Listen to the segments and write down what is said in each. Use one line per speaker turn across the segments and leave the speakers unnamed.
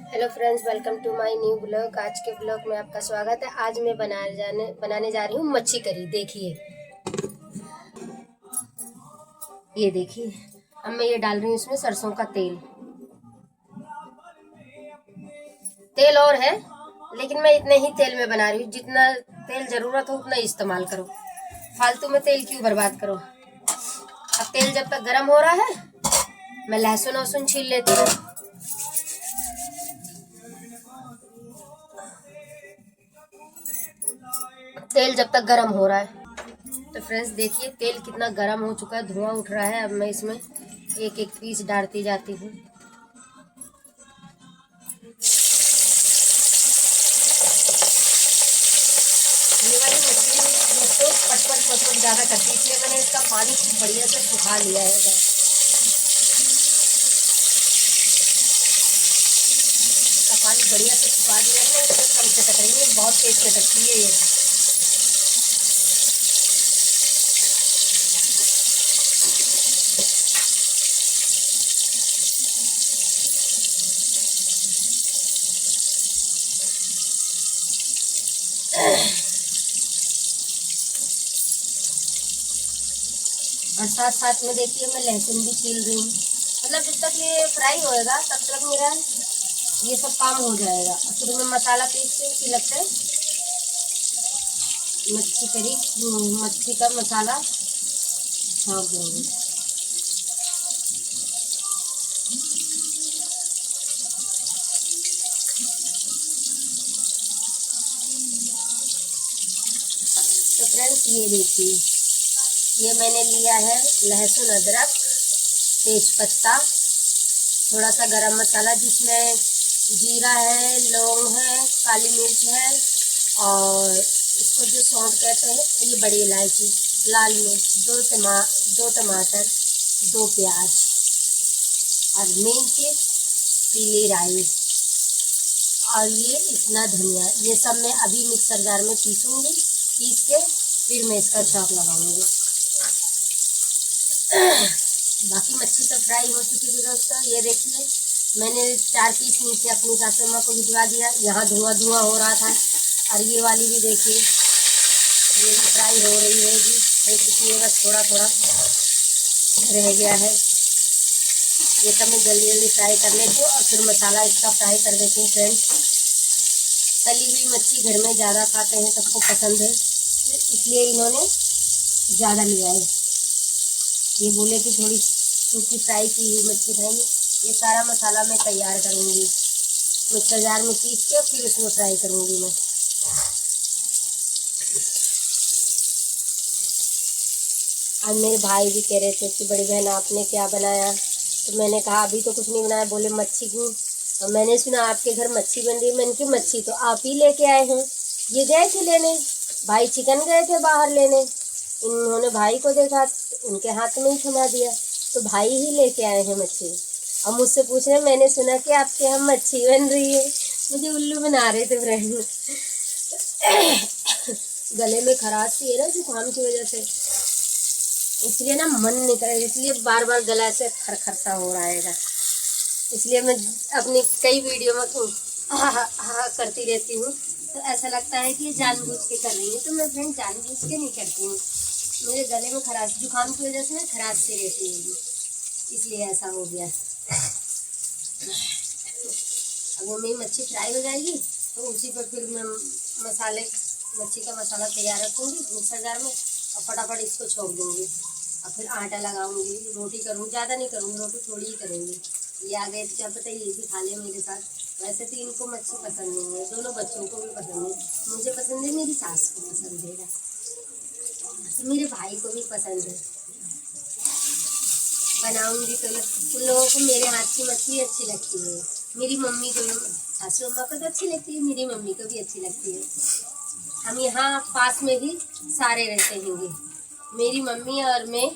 Hello friends, welcome to my new blog. आज के blog में आपका स्वागत है। आज मैं बनाने जा रही हूँ मच्छी करी। देखिए, ये देखिए। अब मैं ये डाल रही हूँ इसमें सरसों का तेल। तेल और है, लेकिन मैं इतने ही तेल में बना रही हूँ। जितना तेल जरूरत हो उतना इस्तेमाल करो, फालतू में तेल क्यों बर्बाद करो। अब तेल जब तक गर्म हो रहा है, मैं लहसुन वहसुन छील लेती हूँ। तेल जब तक गर्म हो रहा है तो फ्रेंड्स देखिए, तेल कितना गर्म हो चुका है, धुआं उठ रहा है। अब मैं इसमें एक एक पीस डालती जाती हूँ। ये वाली मछली दोस्तों पटपट पटपट ज़्यादा करती है, इसलिए मैंने इसका पानी खूब बढ़िया से सुखा लिया है। इसका पानी बढ़िया से सुखा दिया है, इससे कम चटक रही है, बहुत तेज चटकती है ये। और साथ साथ में देखिए, मैं लहसुन भी छील रही हूँ। मतलब जब तक ये फ्राई होएगा तब तक मेरा ये सब काम हो जाएगा। फिर मैं मसाला पीस के सिलक से मच्छी करी, मच्छी का मसाला छौंक दूंगी। तो फ्रेंड्स ये देखिए, ये मैंने लिया है लहसुन, अदरक, तेज पत्ता, थोड़ा सा गरम मसाला जिसमें जीरा है, लौंग है, काली मिर्च है, और इसको जो सौंफ कहते हैं, ये बड़ी इलायची, लाल मिर्च, दो टमाटर, दो प्याज, और मेन चीज पीली राई, और ये इतना धनिया। ये सब मैं अभी मिक्सर जार में पीसूंगी। पीस के फिर मैं इसका छौंक लगाऊंगी। बाकी मच्छी तो फ्राई हो चुकी थी दोस्तों। ये देखिए, मैंने 4 पीस नीचे अपनी सासू माँ को भिजवा दिया। यहाँ धुआं धुआं हो रहा था। और ये वाली भी देखिए, ये भी फ्राई हो रही है जी, हो चुकी है, बस थोड़ा थोड़ा रह गया है। ये सब मैं जल्दी जल्दी फ्राई कर लेती हूँ और फिर मसाला इसका फ्राई कर देती हूँ। फ्रेंड्स, तली हुई मच्छी घर में ज़्यादा खाते हैं, सबको पसंद है, इसलिए इन्होंने ज़्यादा लिया है। ये बोले कि थोड़ी सूखी फ्राई की हुई मच्छी खाएंगे। ये सारा मसाला मैं तैयार करूँगी, मिक्सर जार में पीस के फिर उसमें फ्राई करूँगी मैं। आज मेरे भाई भी कह रहे थे कि बड़ी बहन आपने क्या बनाया, तो मैंने कहा अभी तो कुछ नहीं बनाया। बोले मच्छी की, और मैंने सुना आपके घर मच्छी बन रही है। मैंने की मच्छी तो आप ही लेके आए हैं। ये गए थे लेने, भाई चिकन गए थे बाहर लेने। इन्होंने भाई को देखा, उनके हाथ में ही थमा दिया, तो भाई ही लेके आए हैं मच्छी। और मुझसे पूछ रहे, मैंने सुना कि आपके यहाँ मच्छी बन रही है। मुझे उल्लू बना रहे थे फ्रेंड। गले में खराश सी है ना जुकाम की वजह से, इसलिए ना मन नहीं कर, इसलिए बार बार गला से खरखर सा हो रहा है। इसलिए मैं अपनी कई वीडियो में हा हा हा करती रहती हूँ। तो ऐसा लगता है कि ये जानबूझ के कर रही है, तो मैं फ्रेंड जानबूझ के नहीं करती हूँ। मेरे गले में खराश, जुकाम की वजह से ना खराश सी रहती है, इसलिए ऐसा हो गया। अब वो मेरी मच्छी फ्राई हो जाएगी तो उसी पर फिर मैं मच्छी का मसाला तैयार रखूँगी मिक्सर जार में, और फटाफट इसको छोड़ दूँगी। और फिर आटा लगाऊंगी, रोटी करूँगी। ज़्यादा नहीं करूँगी, रोटी थोड़ी ही करूँगी। ये आ गए तो क्या पता ये भी खा ले मेरे साथ। वैसे तो इनको मच्छी पसंद नहीं है, दोनों बच्चों को भी पसंद है। मुझे पसंद है, मेरी सास को पसंद है, मेरे भाई को भी पसंद है। बनाऊंगी तो उन लोगों को मेरे हाथ की मछली अच्छी लगती है। मेरी मम्मी को, सासू अम्मा को तो अच्छी लगती है, मेरी मम्मी को भी अच्छी लगती है। हम यहाँ पास में ही सारे रहते होंगे, मेरी मम्मी और मैं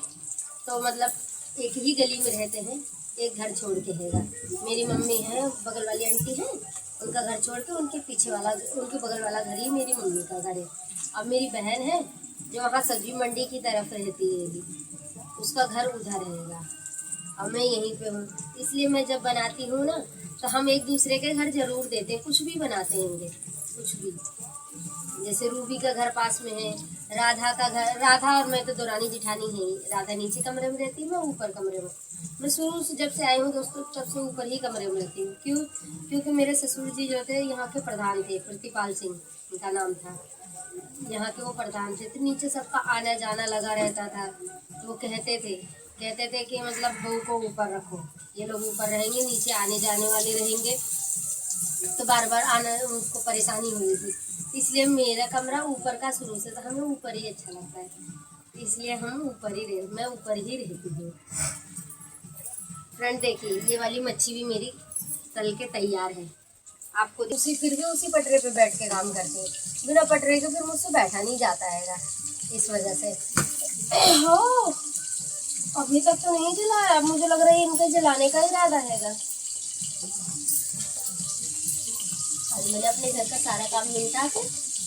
तो मतलब एक ही गली में रहते हैं, एक घर छोड़ के हैगा। मेरी मम्मी है, बगल वाली आंटी है, उनका घर छोड़ के उनके पीछे वाला, उनके बगल वाला घर ही मेरी मम्मी का घर है। अब मेरी बहन है जो वहाँ सब्जी मंडी की तरफ रहती है, उसका घर उधर रहेगा। और मैं यहीं पे हूँ, इसलिए मैं जब बनाती हूँ ना तो हम एक दूसरे के घर जरूर देते हैं, कुछ भी बनाते हैं, कुछ भी। जैसे रूबी का घर पास में है, राधा का घर, राधा और मैं तो दौरानी जिठानी है। राधा नीचे कमरे में रहती है, मैं ऊपर कमरे में। मैं शुरू से जब से आई हूँ दोस्तों तब से ऊपर ही कमरे में रहती हूँ। क्यों? क्योंकि मेरे ससुर जी जो थे यहाँ के प्रधान थे, प्रतिपाल सिंह उनका नाम था, यहाँ के वो प्रधान थे। तो नीचे सबका आना जाना लगा रहता था। तो वो कहते थे कि मतलब बहू को ऊपर रखो, ये लोग ऊपर रहेंगे, नीचे आने जाने वाले रहेंगे, तो बार बार आना उनको परेशानी होगी। इसलिए मेरा कमरा ऊपर का शुरू से, तो हमें ऊपर ही अच्छा लगता है, इसलिए हम मैं ऊपर ही रहती हूँ। फ्रेंड देखिए, ये वाली मच्छी भी मेरी तल के तैयार है। आपको उसी फिर भी उसी पटरे पे बैठ के काम करती हूँ, बिना पटरे के फिर मुझसे बैठा नहीं जाता है, इस वजह से। हो अभी तक तो नहीं जलाया, मुझे लग रहा है इनके जलाने का इरादा है। आज मैंने अपने घर का सारा काम निपटा के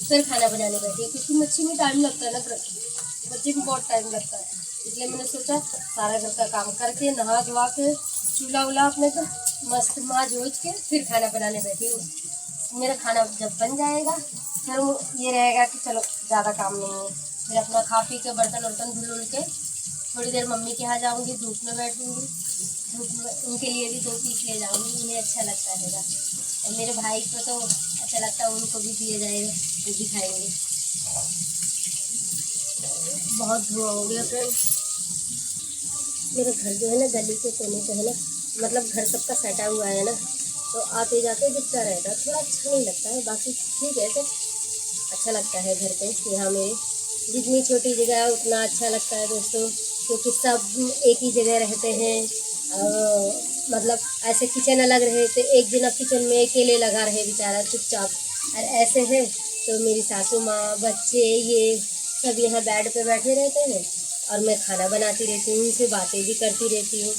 फिर खाना बनाने बैठी, क्योंकि मच्छी में टाइम लगता है ना, मच्छी में बहुत टाइम लगता है। इसलिए मैंने सोचा सारा घर का काम करके नहा धोवा के चूल्हा वूल्हा अपने का मस्त माँज जोज के फिर खाना बनाने बैठी हूँ। मेरा खाना जब बन जाएगा फिर ये रहेगा कि चलो ज़्यादा काम नहीं है, फिर अपना खा पी के बर्तन वर्तन धुल के थोड़ी देर मम्मी के यहाँ जाऊँगी, धूप में बैठूँगी, धूप में उनके लिए भी 2 पीस ले जाऊँगी, उन्हें अच्छा लगता है। और मेरे भाई को तो अच्छा लगता है, उनको भी दिए जाएगा, वो भी खाएंगे। बहुत धुआं हो गया फ्रेंड। मेरा घर जो है ना गली के कोने पे है ना, मतलब घर सबका सटा हुआ है ना, तो आते जाते दिखता रहता है, थोड़ा अच्छा नहीं लगता है। बाकी ठीक है, तो अच्छा लगता है घर पे। यहाँ में जितनी छोटी जगह है उतना अच्छा लगता है दोस्तों, क्योंकि सब एक ही जगह रहते हैं। मतलब ऐसे किचन अलग रहे तो एक जना किचन में अकेले लगा रहे बेचारा चुपचाप, और ऐसे है तो मेरी सासू माँ, बच्चे, ये सब यहाँ बेड पे बैठे रहते हैं और मैं खाना बनाती रहती हूँ, उनसे बातें भी करती रहती हूँ।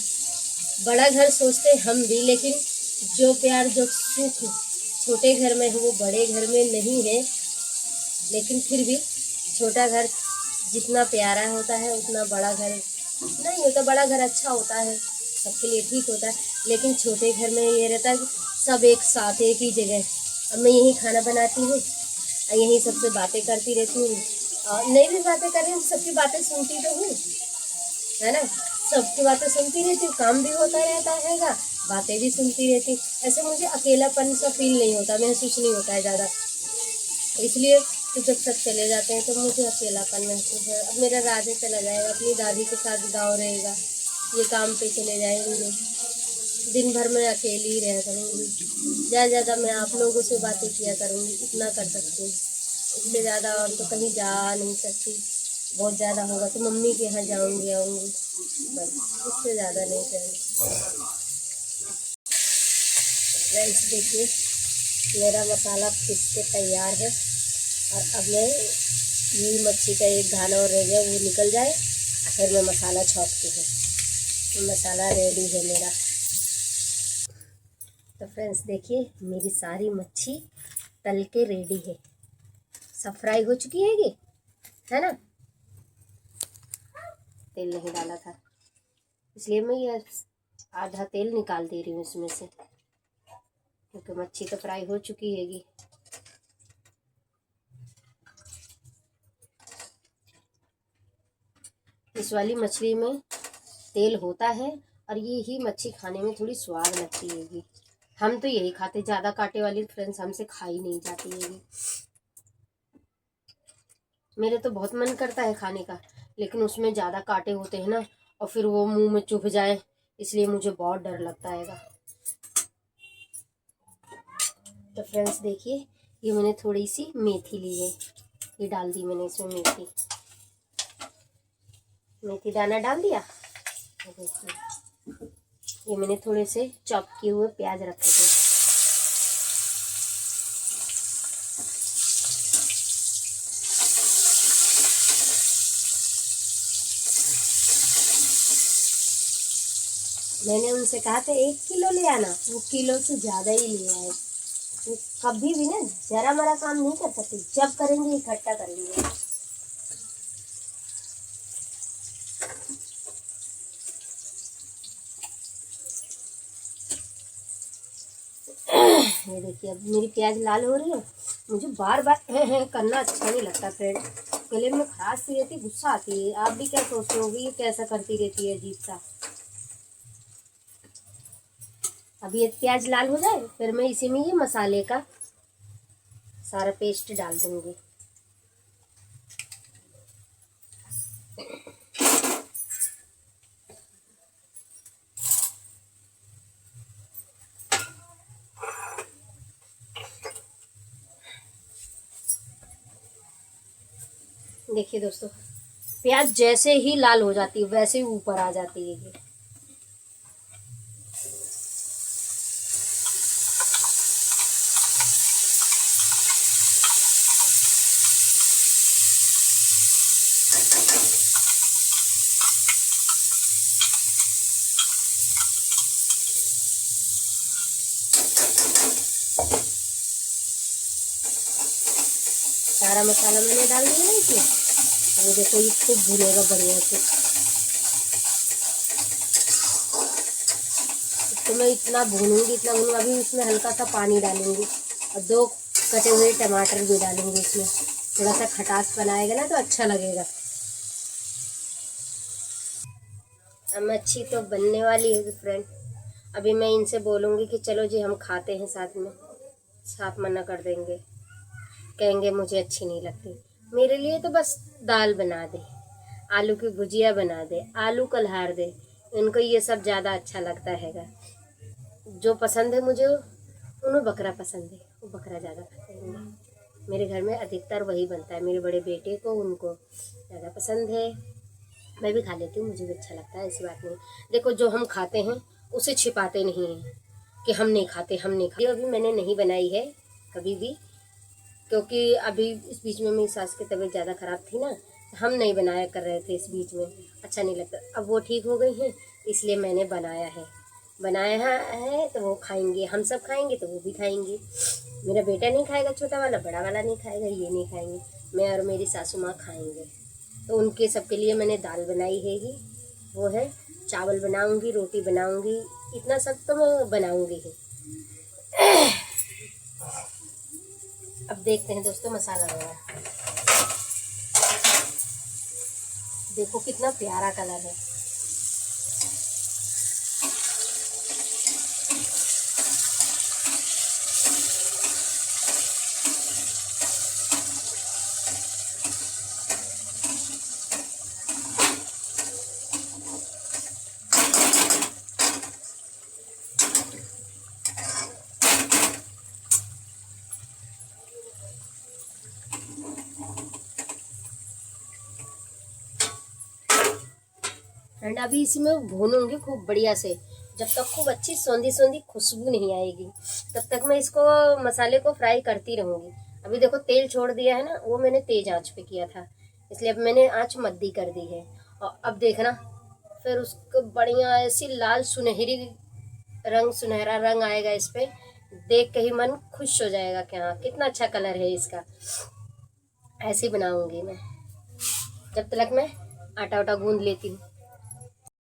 बड़ा घर सोचते हम भी, लेकिन जो प्यार जो सुख छोटे घर में है वो बड़े घर में नहीं है। लेकिन फिर भी छोटा घर जितना प्यारा होता है उतना बड़ा घर नहीं होता। बड़ा घर अच्छा होता है, सबके लिए ठीक होता है, लेकिन छोटे घर में ये रहता है कि सब एक साथ एक ही जगह। अब मैं यहीं खाना बनाती हूँ और यहीं सबसे बातें करती रहती हूँ, और नहीं भी बातें कर रही हूँ सबकी बातें सुनती तो हूँ, है ना, सबकी बातें सुनती रहती हूँ, काम भी होता रहता है, बातें भी सुनती रहती हूँ। ऐसे मुझे अकेलापन सा फील नहीं होता, महसूस नहीं होता है ज़्यादा। इसलिए तो जब सब चले जाते हैं तो मुझे अकेलापन महसूस है। अब मेरा राधे चला जाएगा, अपनी दादी के साथ गाँव रहेगा, ये काम पे चले जाएंगे, दिन भर मैं अकेली ही रह करूँगी। ज़्यादा मैं आप लोगों से बातें किया करूँगी, इतना कर सकती हूँ, इससे ज़्यादा और तो कहीं जा नहीं सकती। बहुत ज़्यादा होगा तो मम्मी के यहाँ जाऊँगी आऊँगी, बस इससे ज़्यादा नहीं करूँगी। फ्रेंड्स देखिए, मेरा मसाला पीस के तैयार है, और अब मैं ये मच्छी का एक दाना और रह गया, वो निकल जाए फिर मैं मसाला छौंकती हूँ। तो मसाला रेडी है मेरा। तो फ्रेंड्स देखिए, मेरी सारी मच्छी तल के रेडी है, सब फ्राई हो चुकी है ना। तेल नहीं डाला था इसलिए मैं ये आधा तेल निकाल दे रही हूँ इसमें से, क्योंकि मच्छी तो फ्राई हो चुकी हैगी। इस वाली मछली में तेल होता है और ये ही मच्छी खाने में थोड़ी स्वाद लगती हैगी। हम तो यही खाते, ज़्यादा कांटे वाली फ्रेंड्स हमसे खाई नहीं जाती हैगी। मेरे तो बहुत मन करता है खाने का, लेकिन उसमें ज़्यादा कांटे होते हैं ना, और फिर वो मुंह में चुभ जाए, इसलिए मुझे बहुत डर लगता है। तो फ्रेंड्स देखिए, ये मैंने थोड़ी सी मेथी ली है, ये डाल दी मैंने इसमें मेथी दाना डाल दिया। देखिए, ये मैंने थोड़े से चॉप किए हुए प्याज रखे थे, मैंने उनसे कहा था 1 किलो ले आना, वो किलो से ज़्यादा ही ले आए। वो कभी भी ना जरा मरा काम नहीं कर सकते, जब करेंगे इकट्ठा करेंगे। ये देखिए अब मेरी प्याज लाल हो रही है। मुझे बार बार करना अच्छा नहीं लगता फ्रेंड, गले में खराश सी रहती, गुस्सा आती है। आप भी क्या सोचते होगे ये कैसा करती रहती है अजीब सा। अब ये प्याज लाल हो जाए फिर मैं इसी में ये मसाले का सारा पेस्ट डाल दूंगी। देखिए दोस्तों, प्याज जैसे ही लाल हो जाती है वैसे ही ऊपर आ जाती है ये। सारा मसाला मैंने डाल दिया है इसमें। अभी देखो ये खूब भुनेगा बढ़िया से। तो मैं इतना भूनूंगी इतना भूनूंगी। अभी इसमें हल्का सा पानी डालूंगी और 2 कटे हुए टमाटर भी डालूंगी इसमें। थोड़ा सा खटास बनाएगा ना तो अच्छा लगेगा। अब मच्छी तो बनने वाली है फ्रेंड। अभी मैं इनसे बोलूँगी कि चलो जी हम खाते हैं साथ में। साफ मना कर देंगे, कहेंगे मुझे अच्छी नहीं लगती। मेरे लिए तो बस दाल बना दे, आलू की भुजिया बना दे, आलू कल्हार दे। इनको ये सब ज़्यादा अच्छा लगता हैगा। जो पसंद है मुझे उन्हें बकरा पसंद है, वो बकरा ज़्यादा खाते हैं। मेरे घर में अधिकतर वही बनता है। मेरे बड़े बेटे को उनको ज़्यादा पसंद है। मैं भी खा लेती हूँ, मुझे भी अच्छा लगता है, ऐसी बात नहीं। देखो जो हम खाते हैं उसे छिपाते नहीं हैं कि हम नहीं खाते हम नहीं खाते। अभी मैंने नहीं बनाई है कभी भी, क्योंकि अभी इस बीच में मेरी सास की तबीयत ज़्यादा ख़राब थी ना, हम नहीं बनाया कर रहे थे इस बीच में, अच्छा नहीं लगता। अब वो ठीक हो गई हैं इसलिए मैंने बनाया है तो वो खाएंगे, हम सब खाएंगे तो वो भी खाएंगे। मेरा बेटा नहीं खाएगा, छोटा वाला, बड़ा वाला नहीं खाएगा, ये नहीं खाएंगे, मैं और मेरी सासू माँ खाएंगे। तो उनके सबके लिए मैंने दाल बनाई हैगी, वो है। चावल बनाऊंगी, रोटी बनाऊंगी, इतना सब तो मैं बनाऊंगी ही। अब देखते हैं दोस्तों मसाला लगा, देखो कितना प्यारा कलर है। एंड अभी इसमें भूनूंगी खूब बढ़िया से, जब तक खूब अच्छी सौंधी सौंधी खुशबू नहीं आएगी तब तक मैं इसको मसाले को फ्राई करती रहूँगी। अभी देखो तेल छोड़ दिया है ना, वो मैंने तेज आंच पे किया था, इसलिए अब मैंने आंच मद्दी कर दी है। और अब देखना फिर उसको बढ़िया ऐसी लाल सुनहरी रंग, सुनहरा रंग आएगा इस पे, देख के ही मन खुश हो जाएगा कि हाँ कितना अच्छा कलर है इसका। ऐसे ही बनाऊंगी मैं। जब तक मैं आटा वाटा गूंद लेती हूँ।